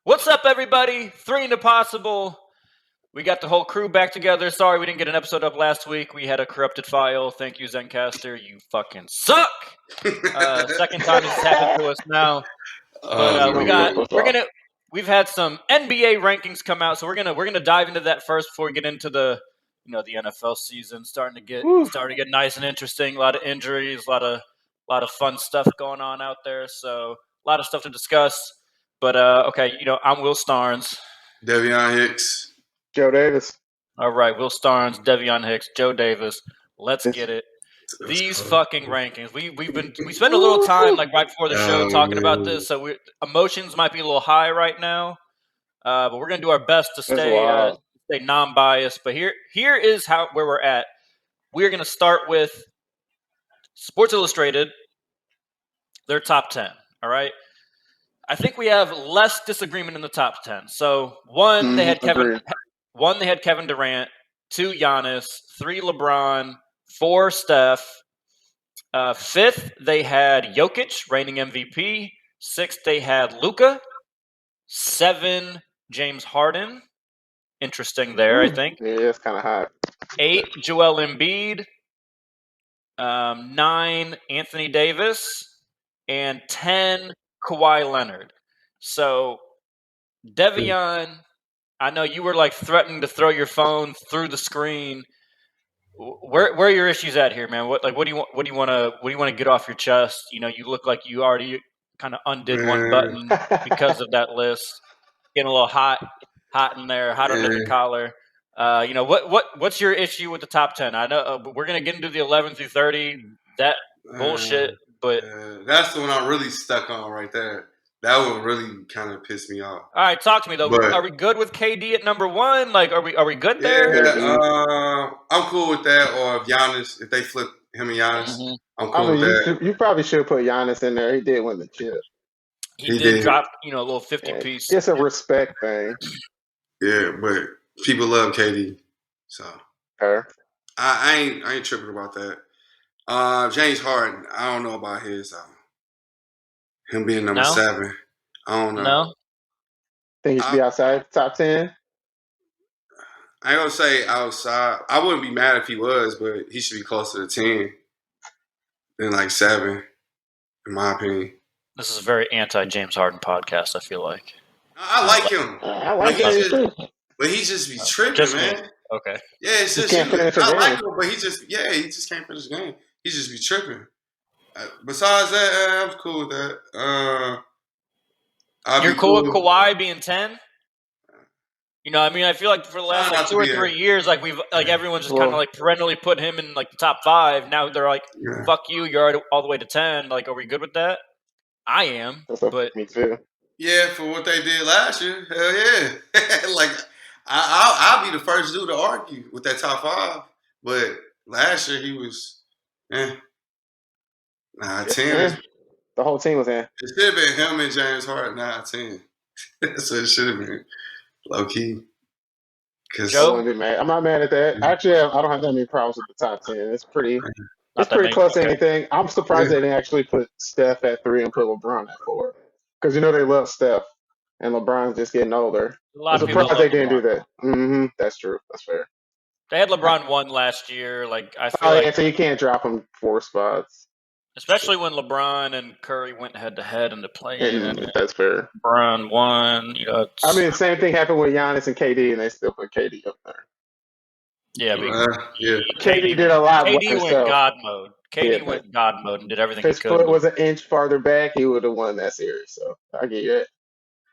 What's up, everybody? 3 into Possible. We got the whole crew back together. Sorry we didn't get an episode up last week. We had a corrupted file. Thank you, Zencaster. You fucking suck. Second time this has happened to us now. But we've had some NBA rankings come out, so we're gonna dive into that first before we get into the NFL season starting to get nice and interesting. A lot of injuries, a lot of fun stuff going on out there. So a lot of stuff to discuss. But, okay, I'm Will Starnes. Devion Hicks. Joe Davis. All right, Will Starnes, Devion Hicks, Joe Davis. Let's get it. These fucking rankings. We spent a little time right before the show talking about this, so emotions might be a little high right now. But we're gonna do our best to stay non-biased. But here is where we're at. We're gonna start with Sports Illustrated, their top 10. All right. I think we have less disagreement in the top 10. So they had Kevin Durant, 2 Giannis, 3 LeBron, 4 Steph. 5th, they had Jokic, reigning MVP. 6th, they had Luka. 7, James Harden. Interesting there, I think. Yeah, it's kind of high. 8, Joel Embiid. 9, Anthony Davis. And 10, Kawhi Leonard. So, Devion, I know you were threatening to throw your phone through the screen. Where are your issues at here, man? What do you want to get off your chest? You look like you already kind of undid one button because of that list. Getting a little hot in there, hot under the collar. What's your issue with the top 10? I know we're gonna get into the 11 through 30. That bullshit. But that's the one I'm really stuck on right there. That one really kind of pissed me off. All right, talk to me though. Are we good with KD at number 1? Are we good there? Yeah, I'm cool with that. Or if Giannis, if they flip him and Giannis, I'm cool with that. You probably should put Giannis in there. He did win the chip. He did drop, a little 50 piece. It's a respect thing. Yeah, but people love KD, so I ain't tripping about that. James Harden, I don't know about him being number 7. I don't know. No? Think he should be outside top 10? I ain't gonna say outside. I wouldn't be mad if he was, but he should be closer to 10 than 7, in my opinion. This is a very anti-James Harden podcast, I feel like. I like him. I like him too. But he just be tripping, man. Okay. Yeah, it's just I like him, but he just can't finish the game. He just be tripping. Besides that, I'm cool with that. You're cool with Kawhi being 10? I feel like for the last 2 or 3 years, we've everyone's just kind of perennially put him in the top 5. Now they're fuck you, you're already all the way to 10. Are we good with that? I am. But me too. Yeah, for what they did last year, hell yeah. I'll be the first dude to argue with that top 5. But last year he was 10. The whole team was in. It should have been him and James Harden, not 10. That's what it should have been. Low key. Joe? I'm not mad at that. Actually, I don't have that many problems with the top 10. It's pretty close to anything. I'm surprised they didn't actually put Steph at 3 and put LeBron at 4. Because they love Steph. And LeBron's just getting older. I'm surprised they didn't do that. That's true. That's fair. They had LeBron 1 last year. I feel so you can't drop him 4 spots. Especially when LeBron and Curry went head-to-head in the play-in. That's fair. LeBron won. Same thing happened with Giannis and KD, and they still put KD up there. Yeah, KD did a lot. KD went God mode. KD went God mode and did everything he could. If his foot was an inch farther back, he would have won that series. So I get you.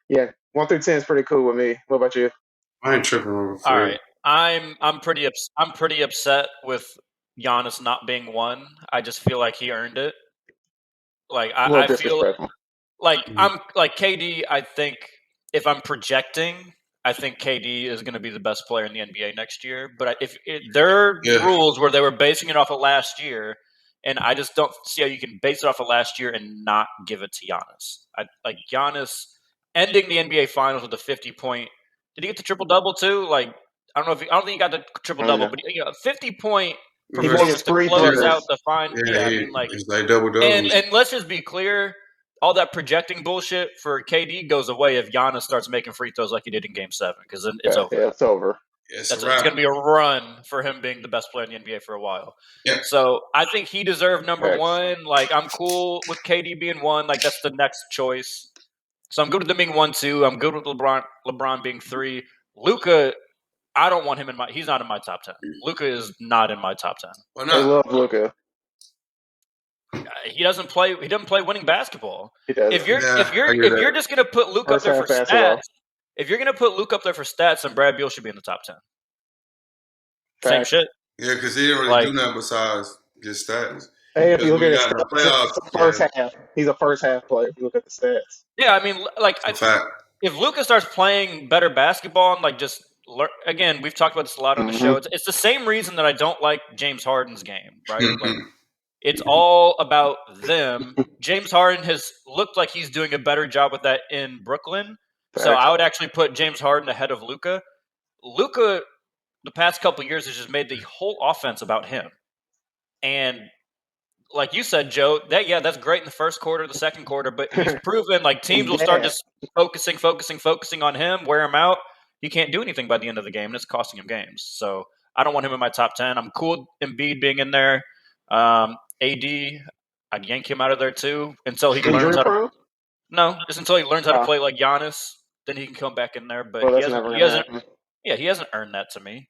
Yeah, 1 through 10 is pretty cool with me. What about you? I ain't tripping over 3. All right, I'm pretty upset with Giannis not being 1. I just feel like he earned it. I feel I'm KD. I think if I'm projecting, I think KD is going to be the best player in the NBA next year. But there are rules where they were basing it off of last year, and I just don't see how you can base it off of last year and not give it to Giannis. Giannis ending the NBA Finals with a 50-point. Did he get the triple-double too? I don't think he got the triple-double, but 50-point performance to close out the final. He's double-double. And let's just be clear, all that projecting bullshit for KD goes away if Giannis starts making free throws like he did in Game 7, because then it's over. Yeah, it's over. It's going to be a run for him being the best player in the NBA for a while. Yeah. So I think he deserved number one. Like, I'm cool with KD being one. Like, that's the next choice. So I'm good with them being 1, 2. I'm good with LeBron being 3. Luka, I don't want him in my. He's not in my top 10. Luka is not in my top 10. Why not? I love Luka. He doesn't play. He doesn't play winning basketball. He doesn't. If you're just gonna put Luka up there for stats, if you're gonna put Luka up there for stats, then Brad Beal should be in the top 10. Same shit. Yeah, because he didn't really do nothing besides just stats. Hey, if you look at his stats, he's a first half player. If you look at the stats. Yeah, I mean, like, if Luka starts playing better basketball and like just again, we've talked about this a lot on the show. It's the same reason that I don't like James Harden's game, right? Like, it's all about them. James Harden has looked like he's doing a better job with that in Brooklyn. So I would actually put James Harden ahead of Luka. Luka, the past couple of years, has just made the whole offense about him. And like you said, Joe, that's great in the first quarter, the second quarter, but he's proven like teams will start just focusing on him, wear him out. He can't do anything by the end of the game, and it's costing him games. So I don't want him in my top 10. I'm cool with Embiid being in there. AD, I'd yank him out of there too until he learns how to. No, just until he learns how to play like Giannis, then he can come back in there. But he hasn't earned that to me.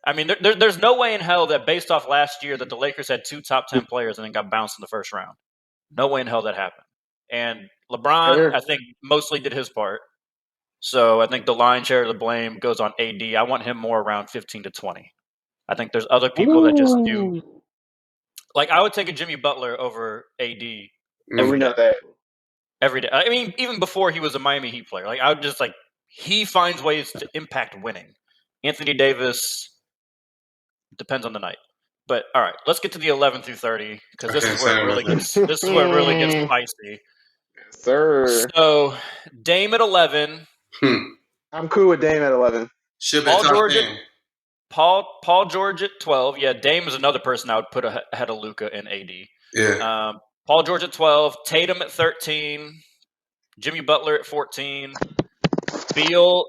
I mean, there's no way in hell that based off last year that the Lakers had 2 top 10 players and then got bounced in the first round. No way in hell that happened. And LeBron, I think, mostly did his part. So I think the lion's share of the blame goes on AD. I want him more around 15 to 20. I think there's other people that just do. Like, I would take a Jimmy Butler over AD every day. Every day. I mean, even before he was a Miami Heat player. Like, I would just, like, he finds ways to impact winning. Anthony Davis depends on the night. But, all right, let's get to the 11 through 30, because this is where it really gets spicy. Yes, sir. So, Dame at 11. I'm cool with Dame at 11. Paul George at 12. Yeah, Dame is another person I would put ahead of Luka and AD. Yeah. Paul George at 12. Tatum at 13. Jimmy Butler at 14. Beal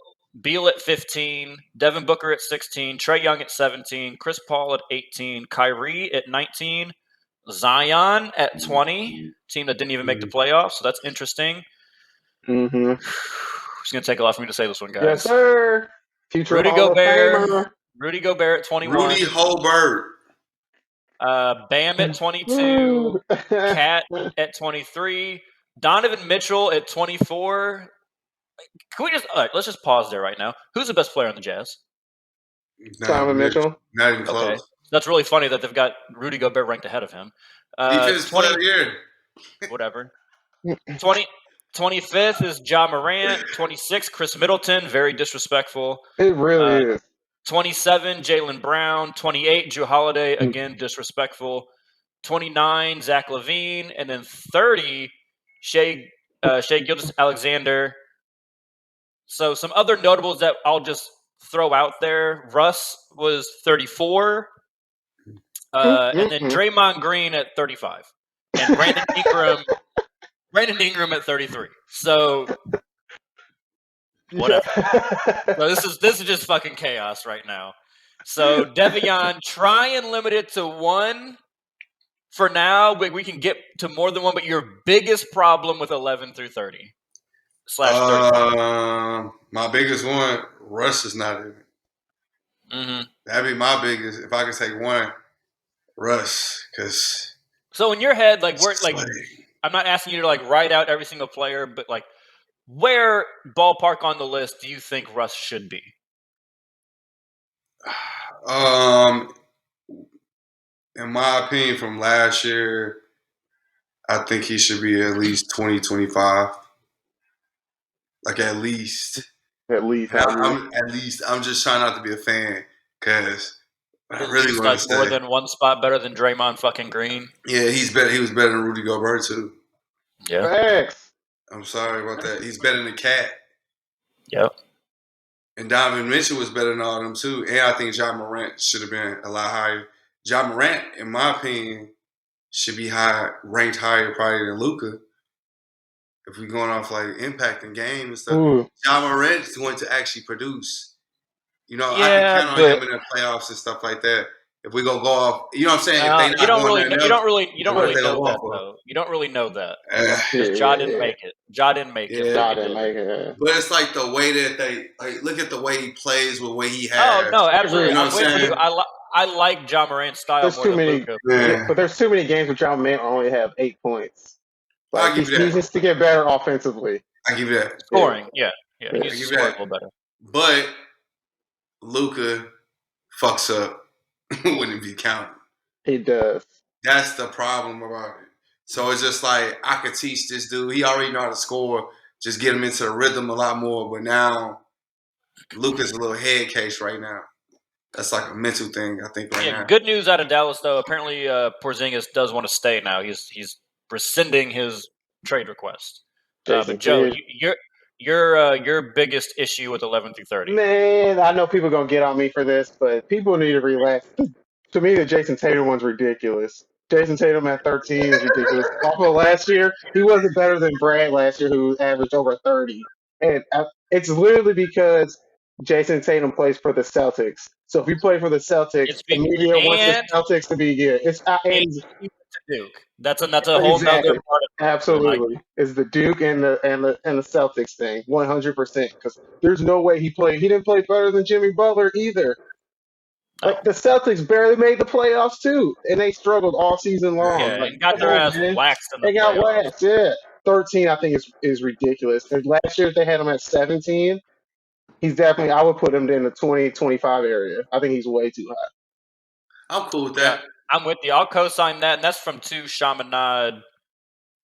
at 15. Devin Booker at 16. Trae Young at 17. Chris Paul at 18. Kyrie at 19. Zion at 20. Team that didn't even make the playoffs, so that's interesting. It's going to take a lot for me to say this one, guys. Yes, sir. Future Rudy Gobert at 21. Rudy Gobert. Bam at 22. Cat at 23. Donovan Mitchell at 24. Can we let's just pause there right now. Who's the best player on the Jazz? Donovan Mitchell. Not even close. Okay. That's really funny that they've got Rudy Gobert ranked ahead of him. Defense player of the year. Whatever. 25th is Ja Morant. 26th, Chris Middleton. Very disrespectful. It really is. 27, Jaylen Brown. 28, Jrue Holiday. Again, disrespectful. 29, Zach LaVine. And then 30, Shai Gilgeous-Alexander. So some other notables that I'll just throw out there. Russ was 34. And then Draymond Green at 35. And Brandon Ingram at 33. So whatever. So this is just fucking chaos right now. So Devion, try and limit it to 1 for now. We can get to more than 1, but your biggest problem with 11 through 30 /35. My biggest one, Russ is not in it. That'd be my biggest. If I could take one, Russ, because. So in your head, like I'm not asking you to like write out every single player, but like where ballpark on the list do you think Russ should be? In my opinion, from last year, I think he should be at least 20, 25. Like at least. I'm just trying not to be a fan because I really want to stay. More than one spot better than Draymond fucking Green. Yeah, he's better. He was better than Rudy Gobert too. Yeah. Thanks. I'm sorry about that. He's better than Cat. Yep. And Donovan Mitchell was better than all of them too. And I think Ja Morant should have been a lot higher. Ja Morant, in my opinion, should be ranked higher probably than Luka. if we're going off like impacting game and stuff, Ja Morant is going to actually produce. You know, I can count on him in the playoffs and stuff like that. If we go off, you know what I'm saying? If they not you don't going really know that though. You don't really know that because Ja didn't make it. Ja didn't make it. Ja didn't make it. But it's like the way that they like. Look at the way he plays with the way he has. Oh no, absolutely. You know I'm with you. I like Ja Morant's style there's more too than many, Luka. but there's too many games where Ja Morant only have 8 points. Like, he needs to get better offensively. I give you that. Scoring, yeah. He needs to score a little better. But Luka fucks up when it be counted. He does. That's the problem about it. So it's just like I could teach this dude. He already know how to score. Just get him into the rhythm a lot more. But now Luka's a little head case right now. That's like a mental thing, I think, right now. Good news out of Dallas, though. Apparently, Porzingis does want to stay now. He's rescinding his trade request. But Joe, your biggest issue with 11 through 30? Man, I know people are going to get on me for this, but people need to relax. To me, the Jason Tatum one's ridiculous. Jason Tatum at 13 is ridiculous. Also, last year, he wasn't better than Brad last year, who averaged over 30. And it's literally because Jason Tatum plays for the Celtics. So if you play for the Celtics, the media wants the Celtics to be good. It's Duke. That's a whole other part of it. Absolutely. It's the Duke and the Celtics thing, 100%. Because there's no way he didn't play better than Jimmy Butler either. Like, the Celtics barely made the playoffs too, and they struggled all season long. Yeah, like, got their ass waxed in the playoffs. They got waxed, yeah. 13, I think, is ridiculous. And last year they had him at 17. He's definitely, I would put him in the 20, 25 area. I think he's way too high. I'm cool with that. Yeah, I'm with you. I'll co-sign that, and that's from two Chaminade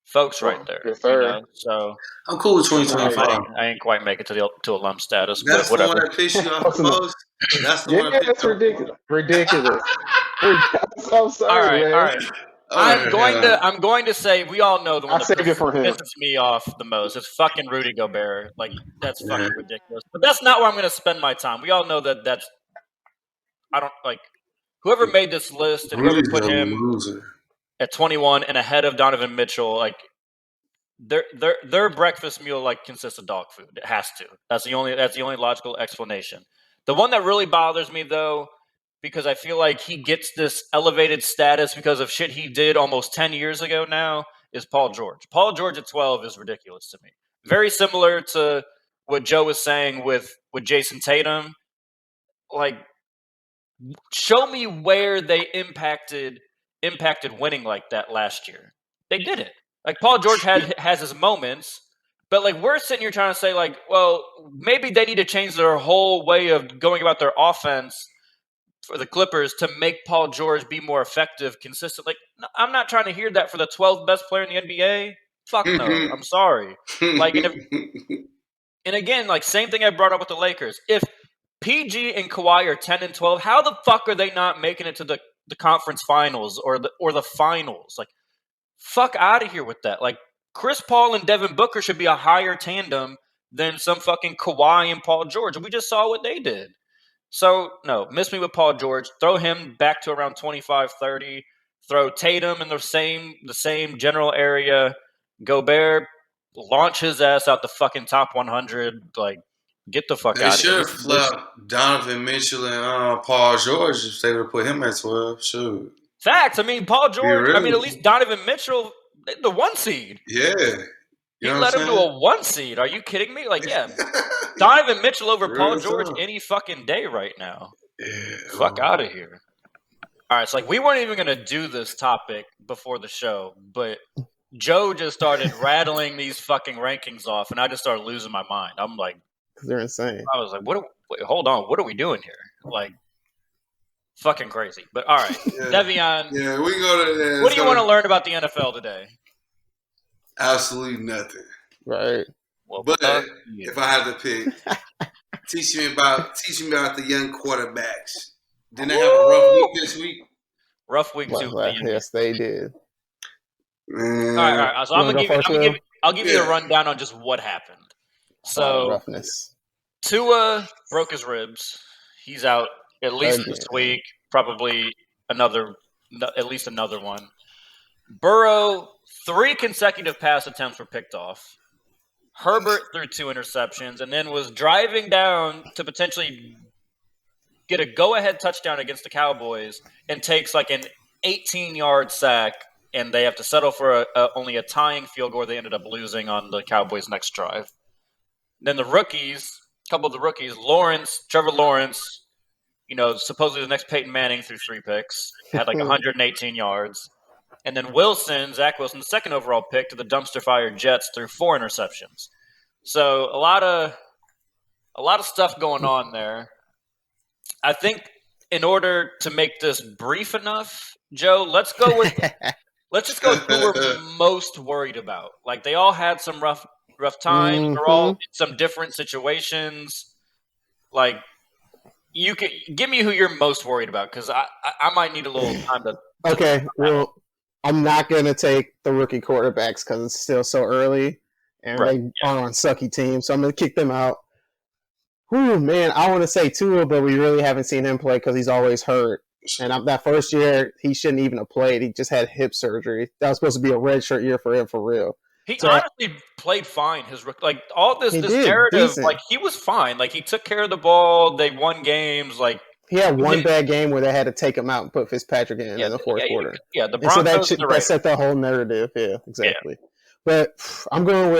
folks right there. Yes, sir. You know? So I'm cool with 2025. I ain't quite make it to alum status. That's but whatever. The one that pissed you off the most. That's the one. That's ridiculous. Ridiculous. I'm sorry, all right. I'm going to say we all know the one that pisses me off the most. It's fucking Rudy Gobert. Like, that's fucking ridiculous. But that's not where I'm going to spend my time. We all know that's. I don't like. Whoever made this list and whoever put him at 21 and ahead of Donovan Mitchell, like their breakfast meal like consists of dog food. It has to. That's the only logical explanation. The one that really bothers me though, because I feel like he gets this elevated status because of shit he did almost 10 years ago now, is Paul George. Paul George at 12 is ridiculous to me. Very similar to what Joe was saying with Jason Tatum. Like, show me where they impacted winning like that last year. They didn't. Like, Paul George has his moments, but like we're sitting here trying to say like, well, maybe they need to change their whole way of going about their offense for the Clippers to make Paul George be more effective, consistent. Like, no, I'm not trying to hear that for the 12th best player in the NBA. Fuck no. I'm sorry. Like, and again, like same thing I brought up with the Lakers. If PG and Kawhi are 10 and 12, how the fuck are they not making it to the conference finals or the finals? Like, fuck out of here with that. Like, Chris Paul and Devin Booker should be a higher tandem than some fucking Kawhi and Paul George. We just saw what they did. So, no, miss me with Paul George. Throw him back to around 25, 30. Throw Tatum in the same general area. Gobert, launch his ass out the fucking top 100. Like, get the fuck out of here. They should have flipped Donovan Mitchell and Paul George if they would have put him at 12. Sure. Facts. I mean, Paul George, I mean, at least Donovan Mitchell, the 1 seed. Yeah. You let him do a 1 seed. Are you kidding me? Like, yeah. Donovan Mitchell over Paul George any fucking day right now. Yeah. Fuck out of here. All right, so like we weren't even going to do this topic before the show, but Joe just started rattling these fucking rankings off, and I just started losing my mind. I'm like, they're insane. I was like, wait, hold on. What are we doing here? Like, fucking crazy. But all right, Devion. Yeah, we can go to. What do you want to learn about the NFL today? Absolutely nothing. Right. Well, but if I had to pick, teach me about the young quarterbacks. Didn't they have a rough week this week? Rough week too. Yes, they did. Man. All right. So I'll give you a rundown on just what happened. So roughness. Tua broke his ribs. He's out at least this week. Probably at least another one. Burrow, 3 consecutive pass attempts were picked off. Herbert threw 2 interceptions, and then was driving down to potentially get a go-ahead touchdown against the Cowboys and takes like an 18-yard sack, and they have to settle for only a tying field goal. They ended up losing on the Cowboys' next drive. Then the rookies, a couple of the rookies, Trevor Lawrence, supposedly the next Peyton Manning, threw 3 picks, had like 118 yards. And then Zach Wilson, the second overall pick to the dumpster fire Jets, threw 4 interceptions. So a lot of stuff going on there. I think in order to make this brief enough, Joe, let's just go who we're most worried about. Like, they all had some rough times. They're all in some different situations. Like, you can give me who you're most worried about, because I might need a little time to. Okay, well, I'm not going to take the rookie quarterbacks because it's still so early, and they are on sucky teams, so I'm going to kick them out. Ooh, man, I want to say Tua, but we really haven't seen him play because he's always hurt. And that first year, he shouldn't even have played. He just had hip surgery. That was supposed to be a redshirt year for him, for real. He honestly played fine. Like, all this narrative, decent. Like, he was fine. Like, he took care of the ball. They won games. Like, he had one bad game where they had to take him out and put Fitzpatrick in the fourth quarter. Yeah, the Broncos. So that set the whole narrative. Yeah, exactly. Yeah. But I'm going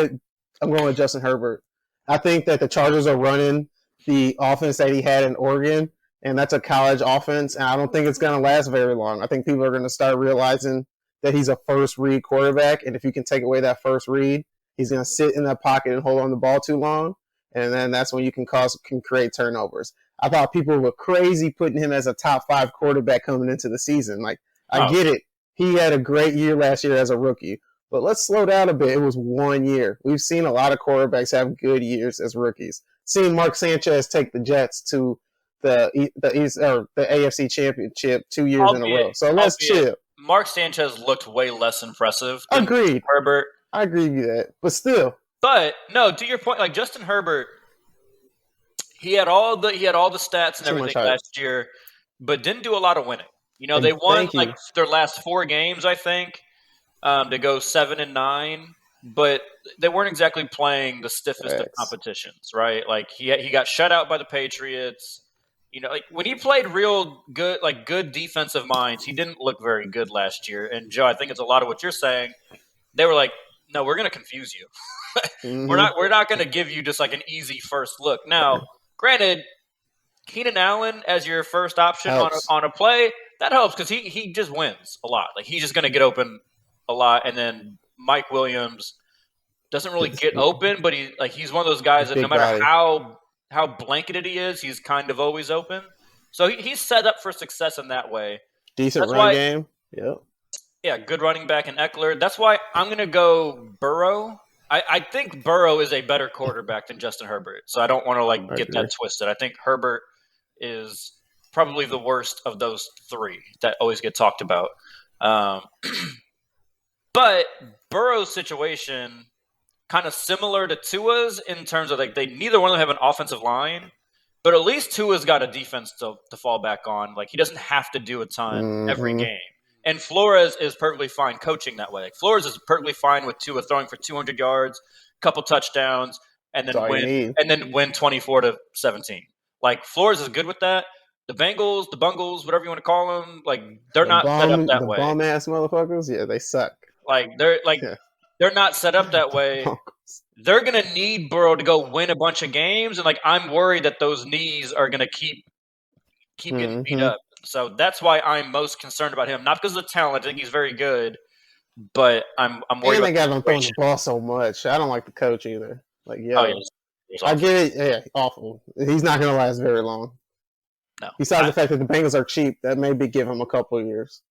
with Justin Herbert. I think that the Chargers are running the offense that he had in Oregon, and that's a college offense, and I don't think it's going to last very long. I think people are going to start realizing that he's a first-read quarterback, and if you can take away that first read, he's going to sit in that pocket and hold on the ball too long, and then that's when you can create turnovers. I thought people were crazy putting him as a top 5 quarterback coming into the season. Like, I get it. He had a great year last year as a rookie, but let's slow down a bit. It was 1 year. We've seen a lot of quarterbacks have good years as rookies. Seen Mark Sanchez take the Jets to the AFC Championship 2 years in a row. So let's chill. Mark Sanchez looked way less impressive than Agreed. Herbert. I agree with that, but still. But no, to your point, like Justin Herbert, he had all the stats and everything last year, but didn't do a lot of winning. They won like their last 4 games, I think, to go 7-9. But they weren't exactly playing the stiffest of competitions, right? Like, he got shut out by the Patriots. Like, when he played real good, like good defensive minds, he didn't look very good last year. And Joe, I think it's a lot of what you're saying. They were like, no, we're going to confuse you. We're not going to give you just like an easy first look. Now, granted, Keenan Allen as your first option on a play, that helps because he just wins a lot. Like, he's just going to get open a lot, and then Mike Williams doesn't really get open, but he's one of those guys that no matter how blanketed he is, he's kind of always open. So he's set up for success in that way. Decent run game. Yep. Yeah, good running back in Eckler. That's why I'm going to go Burrow. I think Burrow is a better quarterback than Justin Herbert, so I don't want to get that twisted. I think Herbert is probably the worst of those 3 that always get talked about. But Burrow's situation kind of similar to Tua's in terms of like neither one of them have an offensive line, but at least Tua's got a defense to fall back on. Like, he doesn't have to do a ton every game. And Flores is perfectly fine coaching that way. Like, Flores is perfectly fine with Tua throwing for 200 yards, couple touchdowns, and then win 24-17. Like, Flores is good with that. The Bengals, the Bungles, whatever you want to call them, like, they're not set up that way. The bum-ass motherfuckers? Yeah, they suck. Like, they're not set up that way. They're going to need Burrow to go win a bunch of games, and, like, I'm worried that those knees are going to keep getting beat up. So that's why I'm most concerned about him. Not because of the talent. I think he's very good, but I'm worried about they got him throwing the ball so much. I don't like the coach either. Like, I get it. Yeah, awful. He's not going to last very long. No. Besides the fact that the Bengals are cheap, that maybe give him a couple of years.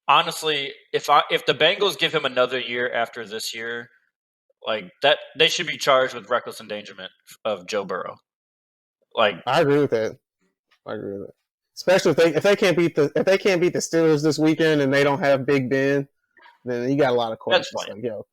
Honestly, if the Bengals give him another year after this year, like that, they should be charged with reckless endangerment of Joe Burrow. Like, I agree with that. Especially if they can't beat the Steelers this weekend and they don't have Big Ben, then you got a lot of questions.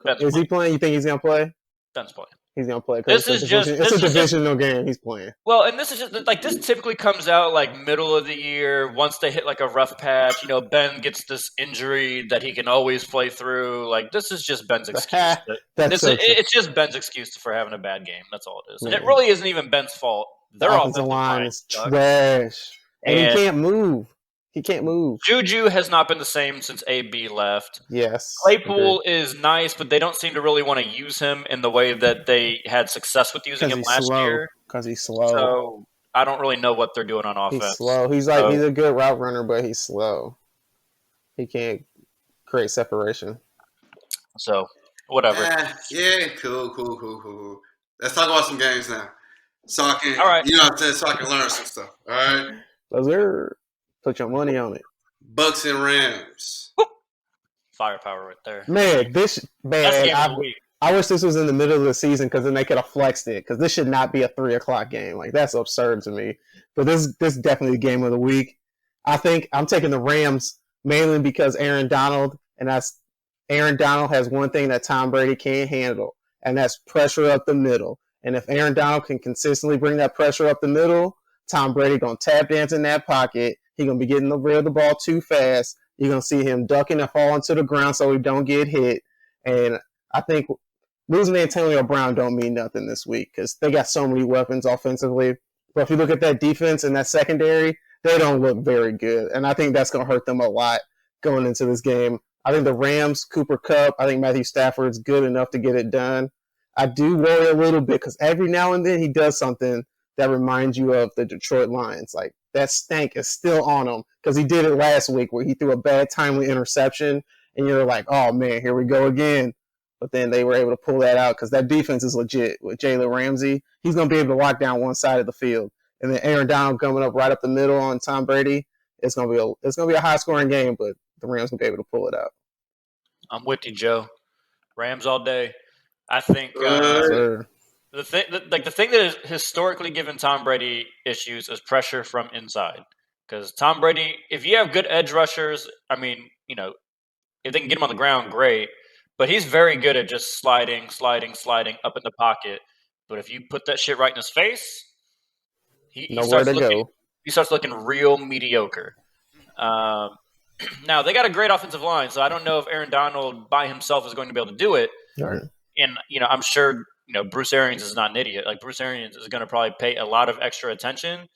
Like, is he playing? You think he's gonna play? Ben's playing. he's gonna play. It's a divisional game he's playing. Well, and this is just like this typically comes out like middle of the year once they hit like a rough patch. Ben gets this injury that he can always play through. Like this is just Ben's excuse. It's just Ben's excuse for having a bad game. That's all it is. And it really isn't even Ben's fault. Their offensive line is trash, and he can't move. He can't move. Juju has not been the same since AB left. Yes. Claypool is nice, but they don't seem to really want to use him in the way that they had success with using him last year. Because he's slow. So I don't really know what they're doing on offense. He's slow. He's a good route runner, but he's slow. He can't create separation. So, whatever. Cool. Let's talk about some games now. So I can, all right. So I can learn some stuff. All right? Let's put your money on it. Bucks and Rams. Firepower right there. Man, That's game of the week. I wish this was in the middle of the season because then they could have flexed it. Because this should not be a 3:00 game. Like that's absurd to me. But this is definitely the game of the week. I think I'm taking the Rams mainly because Aaron Donald has one thing that Tom Brady can't handle, and that's pressure up the middle. And if Aaron Donald can consistently bring that pressure up the middle, Tom Brady gonna tap dance in that pocket. He's gonna be getting rid of the ball too fast. You're gonna see him ducking and falling to the ground so he don't get hit. And I think losing Antonio Brown don't mean nothing this week because they got so many weapons offensively. But if you look at that defense and that secondary, they don't look very good. And I think that's gonna hurt them a lot going into this game. I think the Rams, Cooper Kupp, I think Matthew Stafford's good enough to get it done. I do worry a little bit because every now and then he does something that reminds you of the Detroit Lions. Like, that stank is still on him because he did it last week where he threw a bad, timely interception, and you're like, oh, man, here we go again. But then they were able to pull that out because that defense is legit. With Jalen Ramsey, he's going to be able to lock down one side of the field. And then Aaron Donald coming up right up the middle on Tom Brady. It's going to be a high-scoring game, but the Rams will be able to pull it out. I'm with you, Joe. Rams all day. I think the thing that has historically given Tom Brady issues is pressure from inside. Because Tom Brady, if you have good edge rushers, I mean, if they can get him on the ground, great. But he's very good at just sliding up in the pocket. But if you put that shit right in his face, he starts looking real mediocre. Now, they got a great offensive line, so I don't know if Aaron Donald by himself is going to be able to do it. Right. And, I'm sure, Bruce Arians is not an idiot. Like, Bruce Arians is going to probably pay a lot of extra attention.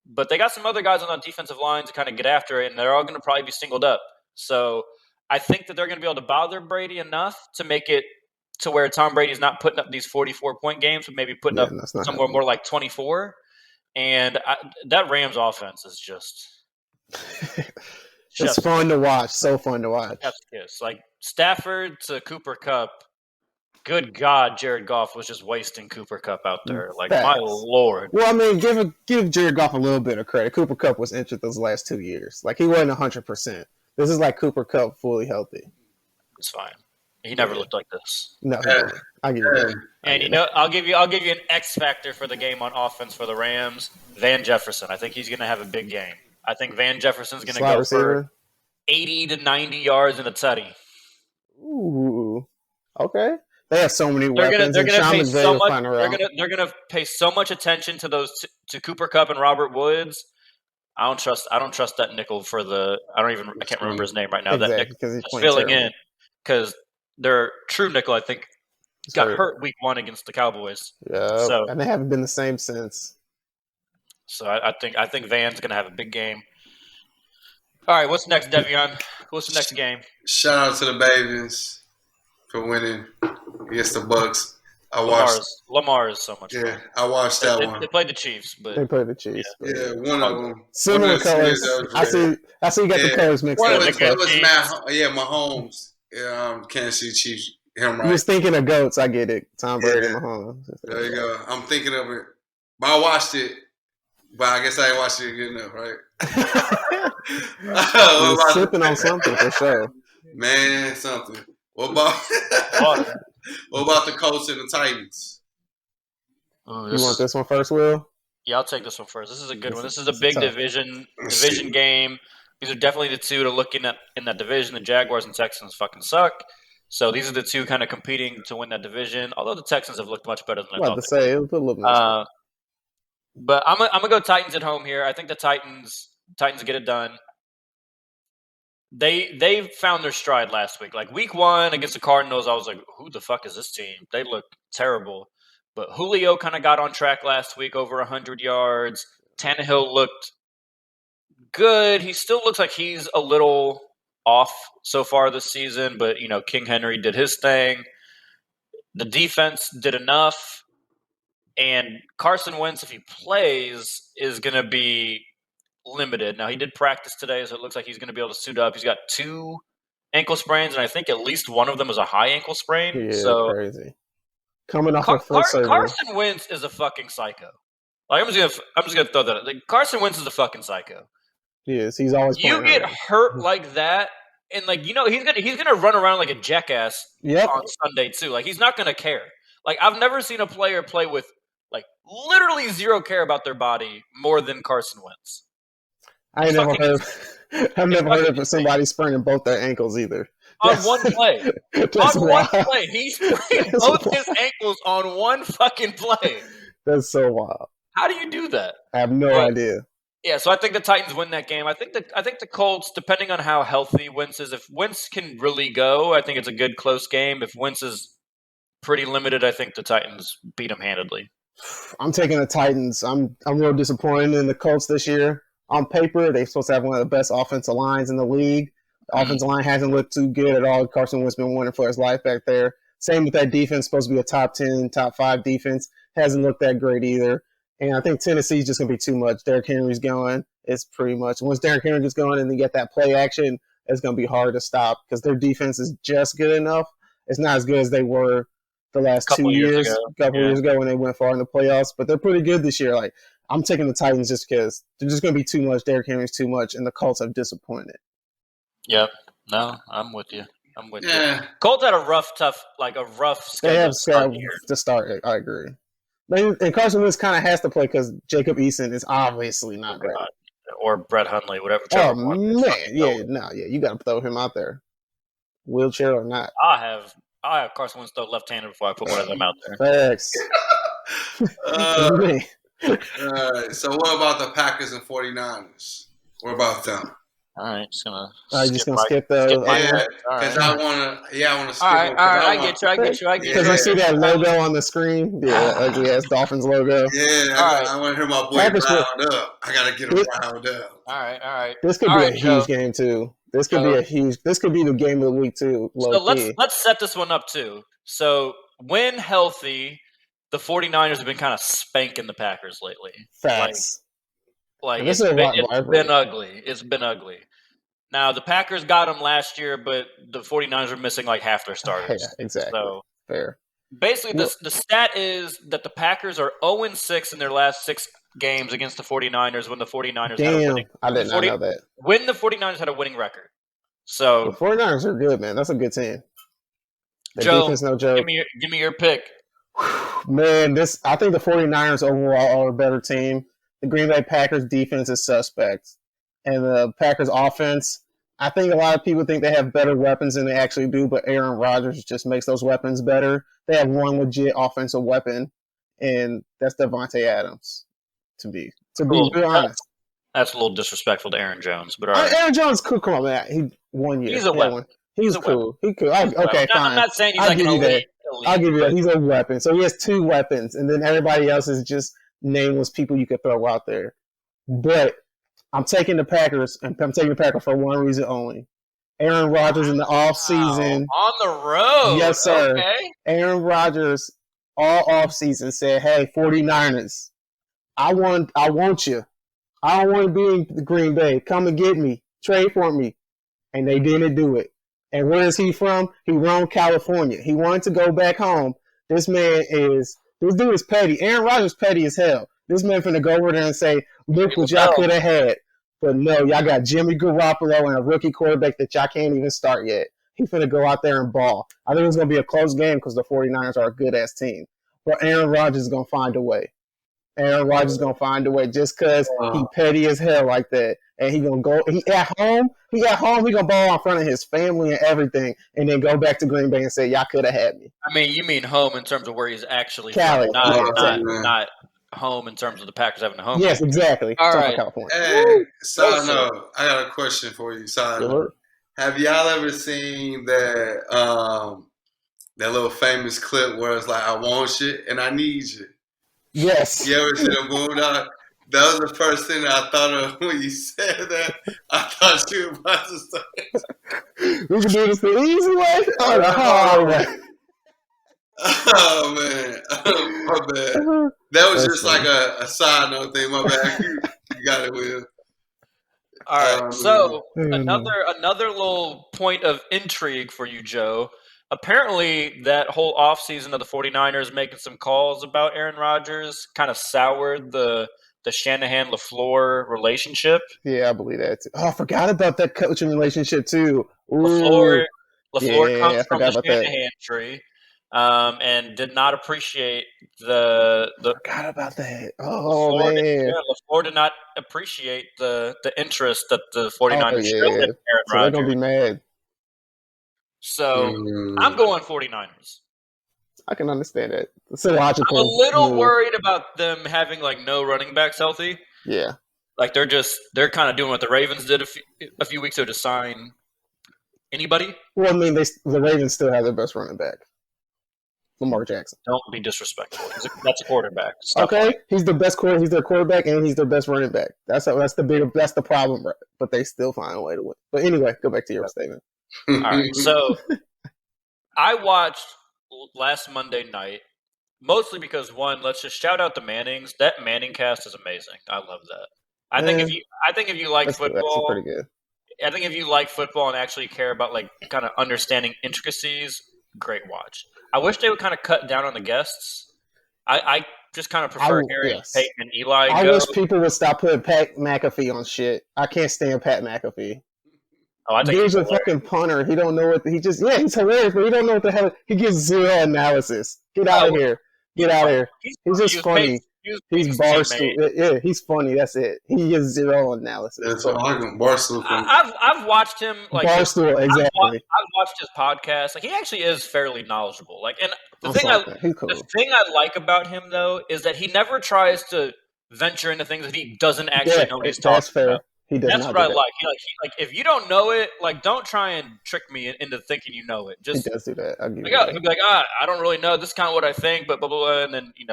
But they got some other guys on the defensive line to kind of get after it, and they're all going to probably be singled up. So I think that they're going to be able to bother Brady enough to make it to where Tom Brady's not putting up these 44-point games, but maybe putting up somewhere more like 24. And that Rams offense is just it's fun to watch. So fun to watch. Yes. Like Stafford to Cooper Kupp. Good God, Jared Goff was just wasting Cooper Kupp out there. Like, my Lord. Well, I mean, give Jared Goff a little bit of credit. Cooper Kupp was injured those last 2 years. Like, he wasn't 100%. This is like Cooper Kupp fully healthy. It's fine. He never looked like this. No, I get it. And I'll give you an X factor for the game on offense for the Rams. Van Jefferson. I think he's going to have a big game. I think Van Jefferson's going to go for 80 to 90 yards in a tutty. Ooh, okay. They have so many weapons. They're going to pay so much attention to to Cooper Kupp and Robert Woods. I don't trust that nickel for I can't remember his name right now. Exactly, that nickel is filling in because their true nickel, I think, got hurt week 1 against the Cowboys. Yeah, and they haven't been the same since. So I think Van's going to have a big game. All right, what's next, Devion? What's the next game? Shout out to the Bavens for winning against the Bucks. Lamar is so much fun. I watched that one. They played the Chiefs, but they played the Chiefs. Yeah, one of them. Similar colors. I see you got the colors mixed up. It was Mahomes. Kansas City Chiefs. Him right. You was thinking of GOATs. I get it. Tom Brady and Mahomes. There you go. I'm thinking of it. But I watched it. But I guess I ain't watched it good enough, right? You're sipping on something for sure. Man, something. What about the Colts and the Titans? You want this one first, Will? Yeah, I'll take this one first. This is a good one. This is a big division game. These are definitely the two to look in that division. The Jaguars and Texans fucking suck. So these are the two kind of competing to win that division. Although the Texans have looked much better than I thought. To say, it was a little bit but I'm gonna go Titans at home here. I think the Titans get it done. They found their stride last week. Like week 1 against the Cardinals, I was like, who the fuck is this team? They look terrible. But Julio kind of got on track last week, over 100 yards. Tannehill looked good. He still looks like he's a little off so far this season, but King Henry did his thing. The defense did enough, and Carson Wentz, if he plays, is going to be limited. Now, he did practice today, so it looks like he's going to be able to suit up. He's got 2 ankle sprains, and I think at least one of them is a high ankle sprain. Yeah, so crazy. Coming off of foot surgery. Carson Wentz is a fucking psycho. Like, I'm just gonna throw that out. Like, Carson Wentz is a fucking psycho. Yes, he's always. You get hurt like that, and he's gonna run around like a jackass on Sunday too. Like, he's not gonna care. Like, I've never seen a player play with literally zero care about their body more than Carson Wentz. I've never heard of somebody spraining both their ankles either. On one play. One play. He sprained both his ankles on one fucking play. That's so wild. How do you do that? I have no idea. Yeah, so I think the Titans win that game. I think the Colts, depending on how healthy Wentz is, if Wentz can really go, I think it's a good close game. If Wentz is pretty limited, I think the Titans beat him handedly. I'm taking the Titans. I'm real disappointed in the Colts this year. On paper, they're supposed to have one of the best offensive lines in the league. The offensive line hasn't looked too good at all. Carson Wentz been winning for his life back there. Same with that defense, supposed to be a top 10, top 5 defense. Hasn't looked that great either. And I think Tennessee's just going to be too much. Derrick Henry's going. It's pretty much. Once Derrick Henry gets going and they get that play action, it's going to be hard to stop because their defense is just good enough. It's not as good as they were the last 2 years, years ago when they went far in the playoffs. But they're pretty good this year. Like, I'm taking the Titans just because they're just going to be too much. Derrick Henry's too much, and the Colts have disappointed. Yep. No, I'm with you. You. Colts had a rough schedule. They have to start. I agree. And Carson Wentz kind of has to play because Jacob Eason is obviously not great. Or Brett Hundley, whatever. Oh, man. You got to throw him out there. Wheelchair or not. I have Carson Wentz throw left-handed before I put one of them out there. Thanks. So what about the Packers and 49ers? What about them? All right, just gonna skip the. Because I want to skip. All right, I get you. Because I see that logo on the screen, ugly ass Dolphins logo. Yeah, I want to hear my boy riled up. I gotta get him riled up. All right. This could be a huge game too. This could be the game of the week too. So let's set this one up too. So when healthy, the 49ers have been kind of spanking the Packers lately. Facts. It's been ugly. It's been ugly. Now, the Packers got them last year, but the 49ers are missing half their starters. Yeah, exactly. So, fair. Basically, the stat is that the Packers are 0-6 in their last 6 games against the 49ers when the 49ers had a winning. I did not know that. When the 49ers had a winning record. So the 49ers are good, man. That's a good team. Their Joe, defense, no joke. Give me your pick. Man, I think the 49ers overall are a better team. The Green Bay Packers defense is suspect. And the Packers offense, I think a lot of people think they have better weapons than they actually do, but Aaron Rodgers just makes those weapons better. They have one legit offensive weapon, and that's Devontae Adams, to be real honest. That's a little disrespectful to Aaron Jones, but all right. Aaron Jones, cool. Come on, man. He 1 year. He's a weapon. He's cool. He's cool. Okay, fine. I'm not saying he's an elite. I'll give you that. He's a weapon. So he has 2 weapons, and then everybody else is just nameless people you could throw out there. But I'm taking the Packers, and I'm taking the Packers for one reason only. Aaron Rodgers in the offseason. On the road. Yes, sir. Okay. Aaron Rodgers all offseason said, hey, 49ers, I want you. I don't want to be in Green Bay. Come and get me. Trade for me. And they didn't do it. And where is he from? He from California. He wanted to go back home. This dude is petty. Aaron Rodgers petty as hell. This man finna go over there and say, look what y'all could have had. But no, y'all got Jimmy Garoppolo and a rookie quarterback that y'all can't even start yet. He finna go out there and ball. I think it's going to be a close game because the 49ers are a good-ass team. But Aaron Rodgers is going to find a way. Aaron Rodgers is gonna find a way just because he petty as hell like that, and he gonna go. He at home. He gonna ball in front of his family and everything, and then go back to Green Bay and say, "Y'all could have had me." I mean, you mean home in terms of where he's actually Cali, from, not home in terms of the Packers having a home. Yes, exactly. All right. Hey, side note, I got a question for you. Side note. Have y'all ever seen that that little famous clip where it's like, "I want you and I need you"? Yes. You ever see the Moondog? That was the first thing that I thought of when you said that. I thought you were about to say. We can do this the easy way or the hard way. Oh, man. My bad. That was just like a side note thing. My bad. You got it, Will. All right. So another little point of intrigue for you, Joe. Apparently, that whole offseason of the 49ers making some calls about Aaron Rodgers kind of soured the Shanahan-LaFleur relationship. Yeah, I believe that too. Oh, I forgot about that coaching relationship too. LaFleur comes from the Shanahan tree, and did not appreciate the. Forgot about that. Oh, man. LaFleur did not appreciate the interest that the 49ers showed in Aaron Rodgers. So they're going to be mad. So I'm going 49ers. I can understand that. It's a logical. I'm a little worried about them having like no running backs healthy. Yeah. Like they're kind of doing what the Ravens did a few weeks ago to sign anybody. Well, I mean, the Ravens still have their best running back, Lamar Jackson. Don't be disrespectful. That's a quarterback. Okay, he's the best he's their quarterback and he's their best running back. That's the problem, but they still find a way to win. But anyway, go back to your statement. All right, so I watched last Monday night mostly because let's just shout out the Mannings. That Manning cast is amazing. I love that. I think if you like football, pretty good. I think if you like football and actually care about like kind of understanding intricacies, great watch. I wish they would kind of cut down on the guests. I just kind of prefer hearing Peyton and Eli. I wish people would stop putting Pat McAfee on shit. I can't stand Pat McAfee. Oh, I think he's a fucking punter. He don't know what he's hilarious, but he don't know what the hell. He gives zero analysis. Get out of here. Get out of here. He's just funny. He's Barstool. Yeah, he's funny. That's it. He gives zero analysis. That's all I can Barstool. I've watched him like Barstool. Exactly. I've watched his podcast. Like he actually is fairly knowledgeable. Like, and the thing I like about him though is that he never tries to venture into things that he doesn't actually know what he's talking about. That's what I like. He like if you don't know it, like don't try and trick me into thinking you know it. Just he does do that. He'll be like, I don't really know. This is kind of what I think, but blah blah blah, and then he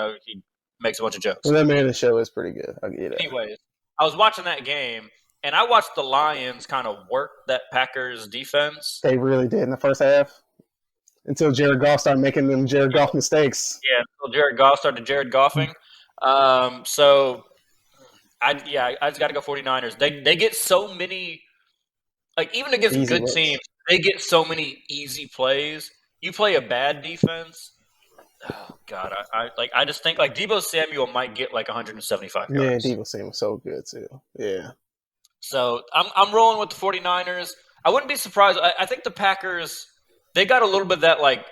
makes a bunch of jokes. Well, that man of the show is pretty good. I'll give you that. Anyways, I was watching that game, and I watched the Lions kind of work that Packers defense. They really did in the first half. Until Jared Goff started making them Jared Goff mistakes. Yeah, until Jared Goff started Jared Goffing. So I just got to go 49ers. They get so many, like even against good teams, they get so many easy plays. You play a bad defense. Oh God, I just think like Deebo Samuel might get like 175 yards. Yeah, Deebo Samuel's so good too. Yeah. So I'm rolling with the 49ers. I wouldn't be surprised. I think the Packers, they got a little bit of that like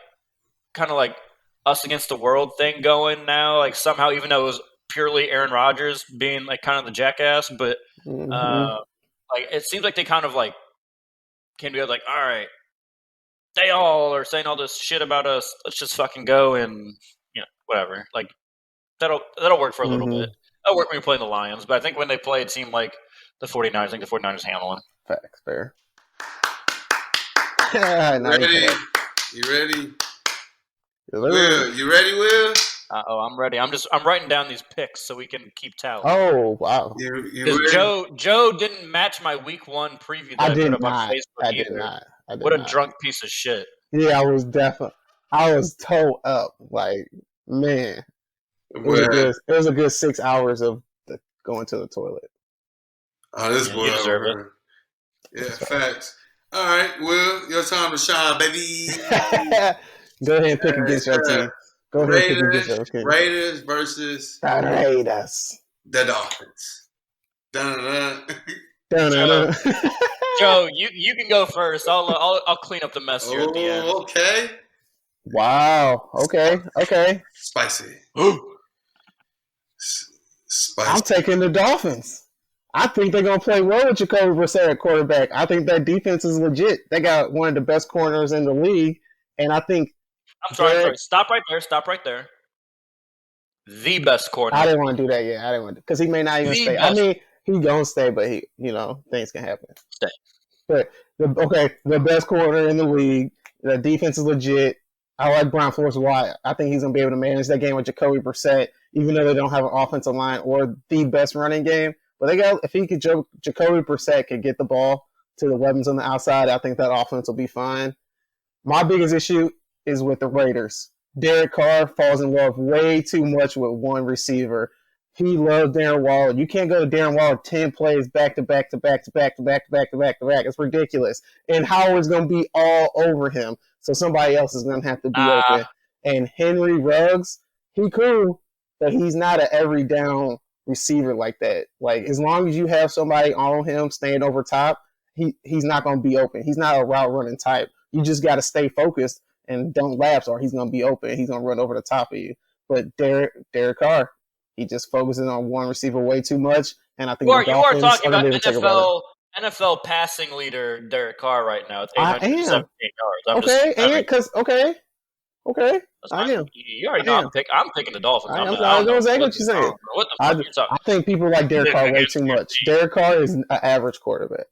kind of like us against the world thing going now. Like somehow, even though it was purely Aaron Rodgers being like kind of the jackass, but like it seems like they kind of like came together like, all right, they all are saying all this shit about us. Let's just fucking go and whatever. Like that'll work for a little bit. That'll work when you're playing the Lions, but I think when they play, it seemed like the 49ers. I think the 49ers handle them. Facts, fair. Ready? You ready? Will, you ready, Will? I'm ready. I'm writing down these picks so we can keep tally. Oh wow! Because Joe didn't match my week 1 preview that I put up on Facebook. I did not. What a drunk piece of shit. Yeah, I was towed up. Like man, it was a good 6 hours of going to the toilet. Oh, this boy deserve it. Yeah, facts. All right, Will, your time to shine, baby. Go ahead and pick against your team. Go ahead and pick against your team. Raiders versus the Raiders. The Dolphins. Dun-dun-dun. Dun-dun-dun. Joe, you can go first. I'll clean up the mess here at the end. Okay. Wow. Okay. Spicy. I'm taking the Dolphins. I think they're going to play well with Jacoby Brissett at quarterback. I think that defense is legit. They got one of the best corners in the league, and I think I'm sorry. Stop right there. The best corner. I didn't want to do that yet. I didn't want to, because he may not even stay. I mean, he's going to stay, but things can happen. Stay. But the best corner in the league. The defense is legit. I like Brian Flores. Why? I think he's going to be able to manage that game with Jacoby Brissett, even though they don't have an offensive line or the best running game. But Jacoby Brissett could get the ball to the weapons on the outside, I think that offense will be fine. My biggest issue is with the Raiders. Derek Carr falls in love way too much with one receiver. He loves Darren Waller. You can't go to Darren Waller 10 plays back to back. It's ridiculous. And Howard's going to be all over him. So somebody else is going to have to be open. And Henry Ruggs, he cool, but he's not an every down receiver like that. Like, as long as you have somebody on him staying over top, he's not going to be open. He's not a route running type. You just got to stay focused and don't lapse, or he's going to be open. He's going to run over the top of you. But Derek Carr, he just focuses on one receiver way too much, and I think you are talking about NFL passing leader Derek Carr right now. It's 817 yards. Okay. I am. You already know I'm picking the Dolphins. I know exactly what you're saying. What the fuck are you talking? I think people like Derek Carr way too much. Derek Carr is an average quarterback.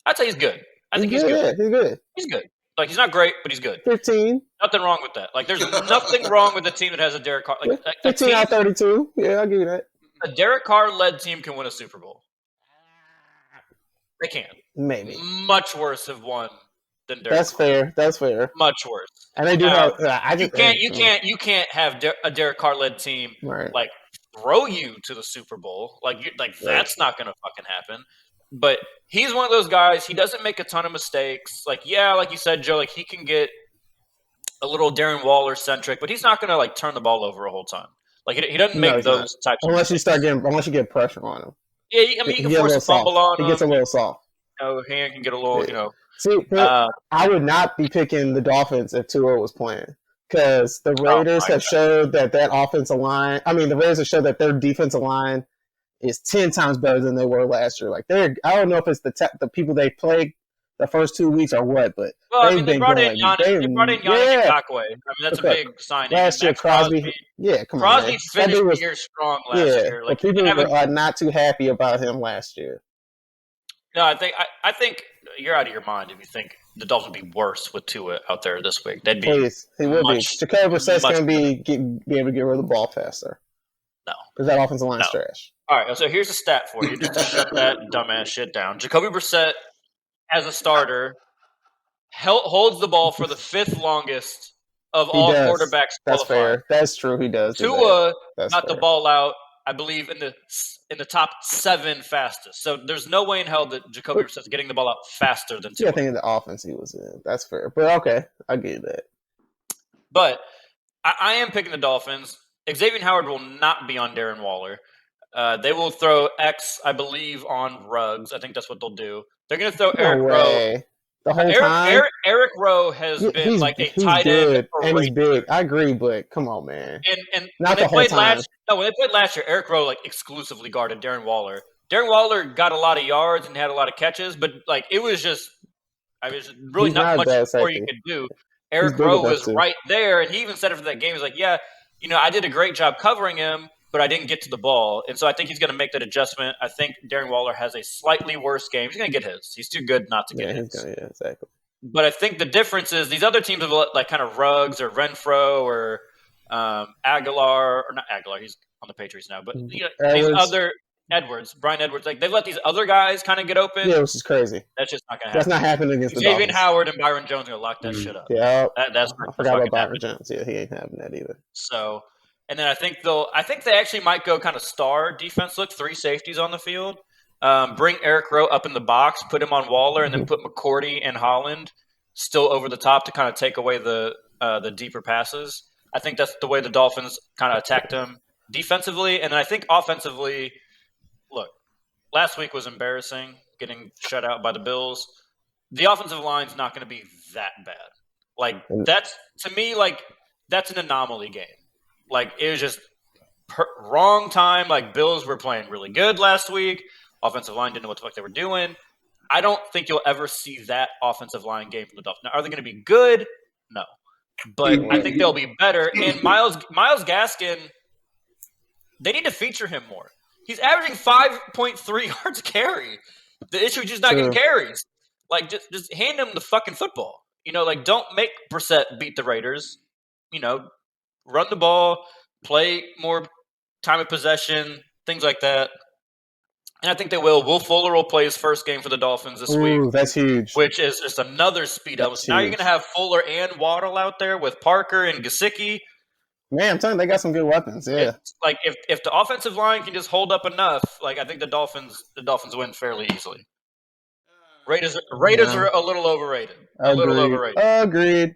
I'd say he's good. I think he's good. good. Yeah, he's good. He's good. Like, he's not great, but he's good. 15. Nothing wrong with that. Like, there's nothing wrong with a team that has a Derek Carr. Like, 15 out of 32. Yeah, I'll give you that. A Derek Carr-led team can win a Super Bowl. They can. Maybe. Much worse have won than Derek Carr. That's fair. Much worse. And they do have. You can't have a Derek Carr-led team like throw you to the Super Bowl. That's not going to fucking happen. But he's one of those guys. He doesn't make a ton of mistakes. Like you said, Joe. Like, he can get a little Darren Waller centric, but he's not going to turn the ball over a whole time. Like, he doesn't make those types. Unless you get pressure on him. Yeah, I mean, he can force a fumble on him. He gets a little soft. Hand can get a little. See, I would not be picking the Dolphins if Tua was playing, because the Raiders have showed that offensive line. I mean, the Raiders have showed that their defensive line is 10 times better than they were last year. Like, I don't know if it's the people they played the first 2 weeks or what, but they brought in Yannick Ngakoue. I mean, that's a big signing. Last year, Crosby. Yeah, come on. Crosby finished the year strong last year. Like, people are not too happy about him last year. No, I think you're out of your mind if you think the Dolphins would be worse with Tua out there this week. They'd be. Please, he would be. Jacoby Brissett's going to be able to get rid of the ball faster. No, because that offensive line is trash. All right, so here's a stat for you, just to shut that dumbass shit down. Jacoby Brissett, as a starter, holds the ball for the 5th longest of all quarterbacks. That's fair. That's true. He does. Tua got the ball out, I believe, in the top 7 fastest. So there's no way in hell that Jacoby Brissett's getting the ball out faster than Tua. Yeah, I think in the offense he was in. That's fair. But okay, I'll give you that. But I am picking the Dolphins. Xavier Howard will not be on Darren Waller. They will throw X, I believe, on Ruggs. I think that's what they'll do. They're going to throw Eric Rowe. The whole time? Eric Rowe has been like a tight end. And he's big. I agree, but come on, man. And not when they played last year, Eric Rowe exclusively guarded Darren Waller. Darren Waller got a lot of yards and had a lot of catches, but it was just really not much more you could do. Eric Rowe was right there, and he even said it for that game. He was like, yeah, I did a great job covering him, but I didn't get to the ball. And so I think he's going to make that adjustment. I think Darren Waller has a slightly worse game. He's going to get his. He's too good not to get his. Exactly. But I think the difference is these other teams have kind of Ruggs or Renfro or Aguilar, or not Aguilar, he's on the Patriots now, but these other Brian Edwards, they've let these other guys kind of get open. Yeah, which is crazy. That's just not going to That's happen. not happening against the Dolphins. Xavier Howard and Byron Jones are going to lock that shit up. Yeah. That's I forgot about Byron Jones. Yeah, he ain't having that either. So, and then I think they actually might go kind of star defense look, 3 safeties on the field. Bring Eric Rowe up in the box, put him on Waller, and then put McCourty and Holland still over the top to kind of take away the deeper passes. I think that's the way the Dolphins kind of attacked him defensively. And then I think offensively, look, last week was embarrassing, getting shut out by the Bills. The offensive line's not going to be that bad. That's, to me, that's an anomaly game. It was just wrong time. Like, Bills were playing really good last week. Offensive line didn't know what the fuck they were doing. I don't think you'll ever see that offensive line game from the Dolphins. Now, are they going to be good? No. But I think they'll be better. And Myles Gaskin, they need to feature him more. He's averaging 5.3 yards a carry. The issue is just not getting carries. Like, just hand him the fucking football. Like, don't make Brissett beat the Raiders. Run the ball, play more time of possession, things like that. And I think they will. Will Fuller will play his first game for the Dolphins this week. That's huge. Which is just another speed up. Now you're going to have Fuller and Waddle out there with Parker and Gesicki. Man, I'm telling you, they got some good weapons. Yeah. Like, if the offensive line can just hold up enough, like, I think the Dolphins win fairly easily. Raiders are a little overrated. Agreed.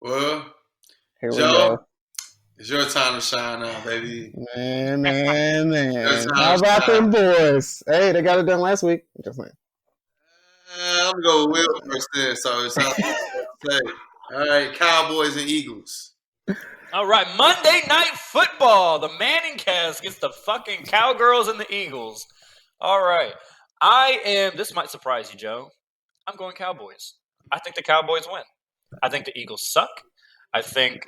Well, here we Joe, go. It's your time to shine now, baby. Man. How about them boys? Hey, they got it done last week. Just saying. I'm going to go with Will first then, so it's not to say. All right, Cowboys and Eagles. All right, Monday Night Football. The Manning cast gets the fucking Cowgirls and the Eagles. All right. This might surprise you, Joe. I'm going Cowboys. I think the Cowboys win. I think the Eagles suck. I think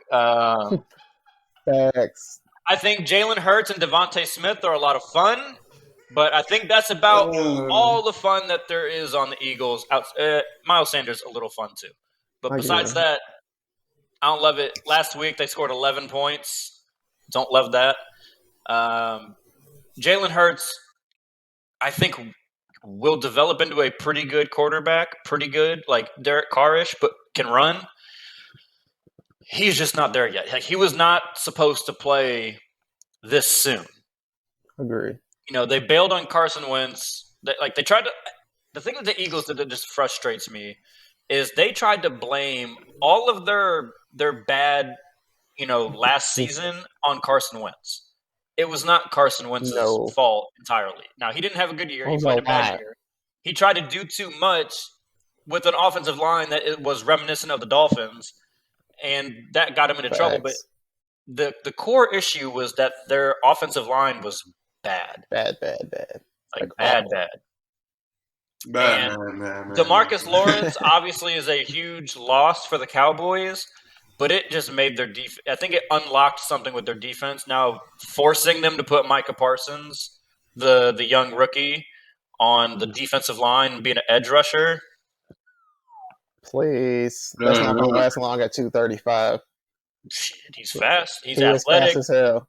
Facts. I think Jalen Hurts and Devontae Smith are a lot of fun, but I think that's about all the fun that there is on the Eagles. Miles Sanders a little fun too, but besides that, I don't love it. Last week they scored 11 points. Don't love that. Jalen Hurts, I think, will develop into a pretty good quarterback. Pretty good, like Derek Carr-ish, but can run. He's just not there yet. Like, he was not supposed to play this soon. Agree. They bailed on Carson Wentz. They tried to. The thing with the Eagles that just frustrates me is they tried to blame all of their bad, last season on Carson Wentz. It was not Carson Wentz's fault entirely. Now, he didn't have a good year. He played a bad year. He tried to do too much with an offensive line that it was reminiscent of the Dolphins. And that got him into trouble. But the core issue was that their offensive line was bad. Bad. Like, bad. Bad. DeMarcus Lawrence obviously is a huge loss for the Cowboys, but it just made their defense. I think it unlocked something with their defense. Now, forcing them to put Micah Parsons, the young rookie, on the defensive line and being an edge rusher. Please. That's not going to last long at 235. Shit, he's fast. He's Fast athletic. as hell.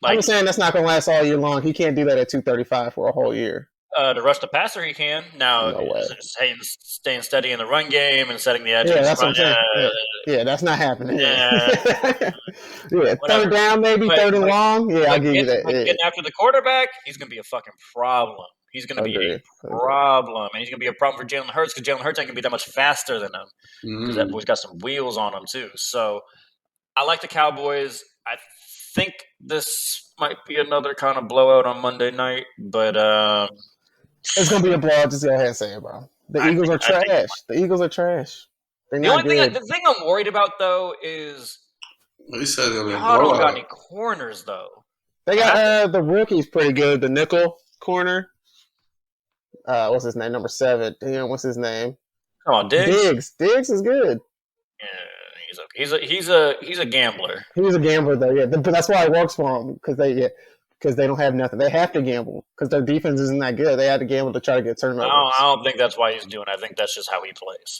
I'm saying that's not going to last all year long. He can't do that at 235 for a whole year. To rush the passer, he can. Now, staying steady in the run game and setting the edge. Yeah, that's what I'm saying. Yeah, that's not happening. Third down, maybe third and long. Yeah, I'll give you that. Getting after the quarterback, he's going to be a fucking problem. He's going to be a problem. And he's going to be a problem for Jalen Hurts because Jalen Hurts ain't going to be that much faster than him. Because that boy's got some wheels on him, too. So, I like the Cowboys. I think this might be another kind of blowout on Monday night. But it's going to be a blowout. Just go ahead and say it, bro. The Eagles are trash. The Eagles are trash. The thing I'm worried about, though, is y'all don't got any corners, though. They got the rookie's pretty good. The nickel corner. What's his name? Number 7. Damn, what's his name? Come on, Diggs. Diggs is good. Yeah, he's a gambler. He's a gambler, though. Yeah, but that's why it works for him because they don't have nothing. They have to gamble because their defense isn't that good. They had to gamble to try to get turnovers. I don't think that's why he's doing it. I think that's just how he plays.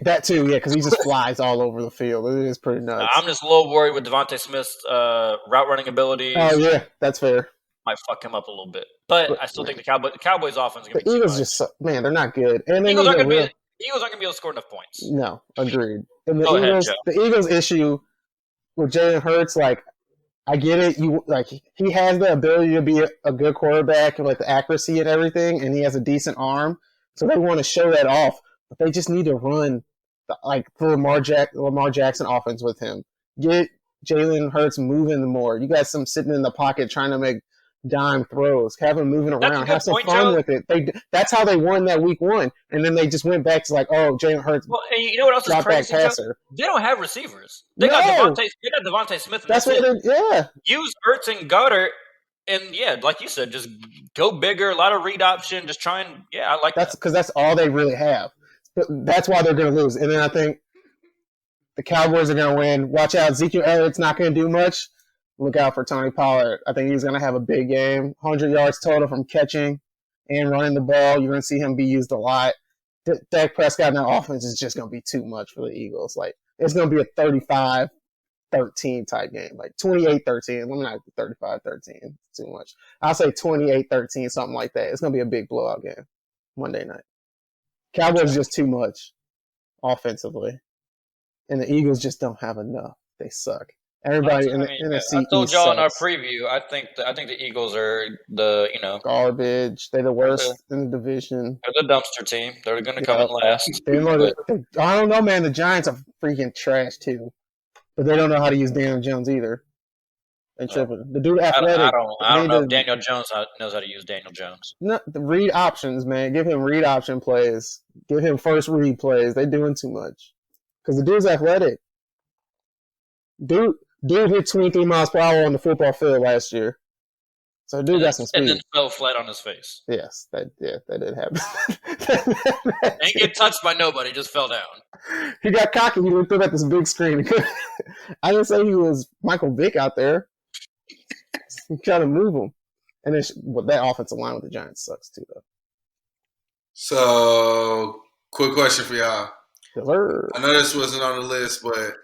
That too, yeah, because he just flies all over the field. It is pretty nuts. I'm just a little worried with Devontae Smith's route running abilities. Oh yeah, that's fair. Might fuck him up a little bit, but I still think the Cowboys offense is going to be the Eagles just they're not good, and Eagles aren't going to be able to score enough points. No, agreed. And the Eagles issue with Jalen Hurts, like, I get it. He has the ability to be a good quarterback and the accuracy and everything, and he has a decent arm, so they want to show that off. But they just need to run the Lamar Jackson offense with him. Get Jalen Hurts moving more. You got some sitting in the pocket trying to make dime throws. Have him moving around. Have some fun with it. That's how they won that week 1. And then they just went back to like, oh, Jalen Hurts. Well, and you know what else is crazy, Joe? They don't have receivers. They got Devontae Smith. That's what they use Ertz and Goddard. And, like you said, just go bigger, a lot of read option, just try and, I like that. Because that's all they really have. But that's why they're going to lose. And then I think the Cowboys are going to win. Watch out. Ezekiel Elliott's not going to do much. Look out for Tony Pollard. I think he's going to have a big game. 100 yards total from catching and running the ball. You're going to see him be used a lot. Dak Prescott in that offense is just going to be too much for the Eagles. Like, it's going to be a 35-13 type game. Like, 28-13. Let me not 35-13. Too much. I'll say 28-13, something like that. It's going to be a big blowout game Monday night. Cowboys just too much offensively. And the Eagles just don't have enough. They suck. Everybody in the NFC. I told y'all in our preview. I think the Eagles are garbage. They're the worst in the division. They're the dumpster team. They're going to come in last. I don't know, man. The Giants are freaking trash too, but they don't know how to use Daniel Jones either. They tripping. The dude athletic. I don't know if Daniel Jones knows how to use Daniel Jones. No, the read options, man. Give him read option plays. Give him first read plays. They're doing too much because the dude's athletic. Dude hit 23 miles per hour on the football field last year. So dude got some speed. And then fell flat on his face. Yes, that did happen. Ain't get touched by nobody, just fell down. He got cocky. He looked up at this big screen. I didn't say he was Michael Vick out there. He tried to move him. And then that offensive line with the Giants sucks too, though. So, quick question for y'all. Sure. I know this wasn't on the list, but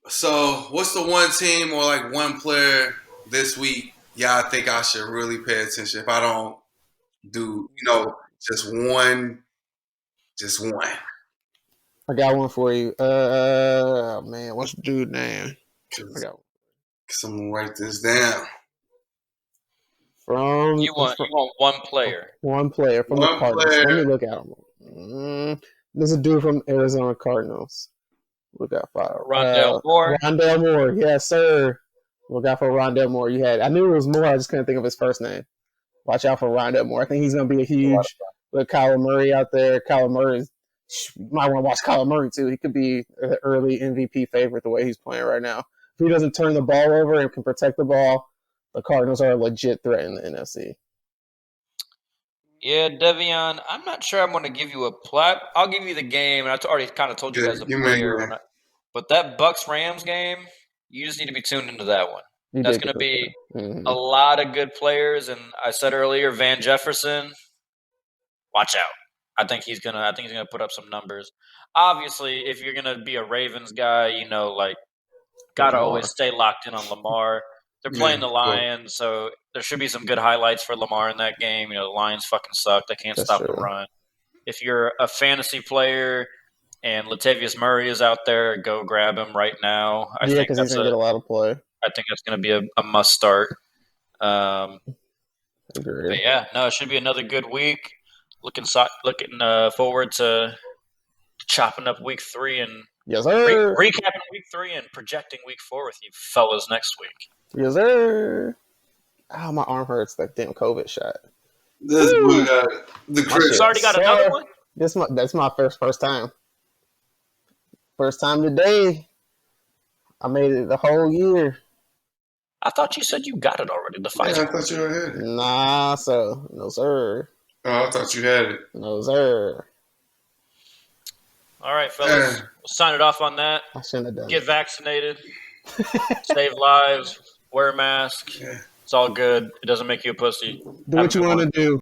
so what's the one team or like one player this week y'all think I should really pay attention if I don't do, just one? I got one for you. Man, what's the dude's name? I got one. Someone write this down. You want one player. One player from the Cardinals. Let me look at him. There's a dude from Arizona Cardinals. Look out for Rondale Moore. Rondale Moore, yes, sir. Look out for Rondale Moore. I knew it was Moore. I just couldn't think of his first name. Watch out for Rondale Moore. I think he's going to be a huge with Kyler Murray out there. Kyler Murray, you might want to watch Kyler Murray too. He could be an early MVP favorite the way he's playing right now. If he doesn't turn the ball over and can protect the ball, the Cardinals are a legit threat in the NFC. Yeah, Devion, I'm not sure I'm going to give you a plat. I'll give you the game, and I already kind of told you guys the player. But that Bucs-Rams game, you just need to be tuned into that one. That's going to be a lot of good players, and I said earlier, Van Jefferson, watch out. I think he's gonna put up some numbers. Obviously, if you're going to be a Ravens guy, got to always stay locked in on Lamar. They're playing the Lions, so there should be some good highlights for Lamar in that game. The Lions fucking suck. They can't stop the run. If you're a fantasy player and Latavius Murray is out there, go grab him right now. I think because he's going to get a lot of play. I think that's going to be a must start. But it should be another good week. Looking forward to chopping up week 3 and recapping week 3 and projecting week 4 with you fellas next week. Yes, sir. Oh, my arm hurts. That damn COVID shot. This boy got the Chris. You already got another one? That's my first time. First time today. I made it the whole year. I thought you said you got it already. The Pfizer. Yeah, I thought you had it. Nah, so no, sir. Oh, I thought you had it. No, sir. All right, fellas. We'll sign it off on that. I shouldn't have done Get vaccinated. Save lives. Wear a mask. It's all good. It doesn't make you a pussy. Do what you want to do.